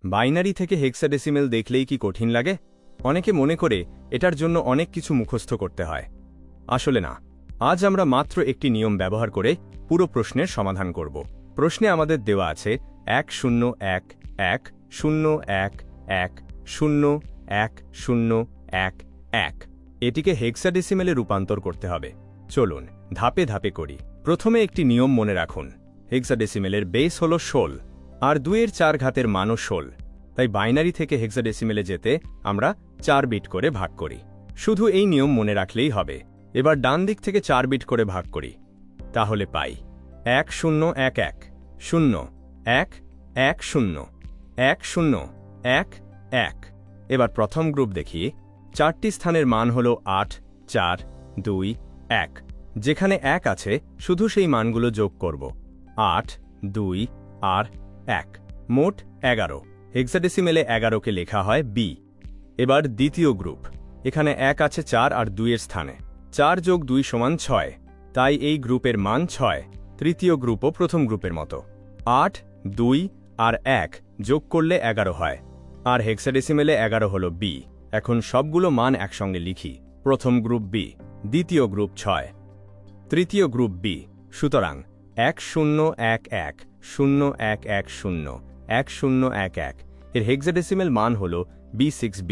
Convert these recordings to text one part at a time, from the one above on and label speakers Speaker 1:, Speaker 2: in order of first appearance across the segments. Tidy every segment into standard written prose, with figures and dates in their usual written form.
Speaker 1: Binary থেকে hexadecimal দেখলেই কি কঠিন লাগে? অনেকে মনে করে এটার জন্য অনেক কিছু মুখস্থ করতে হয়। আসলে না, আজ আমরা মাত্র একটি নিয়ম ব্যবহার করে পুরো প্রশ্নের সমাধান করব। প্রশ্নে আমাদের দেওয়া আছে 1011011010111। এটিকে হেক্সাডেসিমেলে রূপান্তর করতে হবে। চলুন ধাপে ধাপে করি। প্রথমে একটি নিয়ম মনে রাখুন, হেক্সাডেসিমেলের বেস হল 16 আর 2-এর 4 ঘাতের মানও 16। তাই বাইনারি থেকে হেক্সাডেসিমেলে যেতে আমরা 4 বিট করে ভাগ করি। শুধু এই নিয়ম মনে রাখলেই হবে। এবার ডান দিক থেকে 4 বিট করে ভাগ করি, তাহলে পাই 101101101011। এবার প্রথম গ্রুপ দেখি। 4টি স্থানের মান হল 8, 4, 2, 1। যেখানে 1 আছে শুধু সেই মানগুলো যোগ করব, 8, 2 আর 1, মোট 11। হেক্সাডেসিমেলে 11কে লেখা হয় বি। এবার দ্বিতীয় গ্রুপ। এখানে 1 আছে 4 আর 2-এর স্থানে। 4 যোগ 2 সমান 6, তাই এই গ্রুপের মান 6। তৃতীয় গ্রুপও প্রথম গ্রুপের মতো। 8, 2 আর 1 যোগ করলে 11 হয়, আর হেক্সাডেসিমেলে 11 হল বি। এখন সবগুলো মান একসঙ্গে লিখি। প্রথম গ্রুপ বি, দ্বিতীয় গ্রুপ 6, তৃতীয় গ্রুপ বি। সুতরাং 101101101011 এর হেক্সাডেসিমেল মান হল B6B।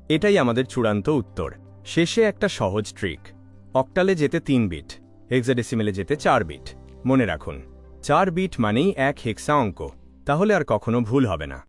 Speaker 1: এটাই আমাদের চূড়ান্ত উত্তর। শেষে একটা সহজ ট্রিক। অক্টালে যেতে 3 বিট, হেক্সাডেসিমেলে যেতে 4 বিট। মনে রাখুন, 4 বিট মানেই 1 হেক্সা অঙ্ক, তাহলে আর কখনো ভুল হবে না।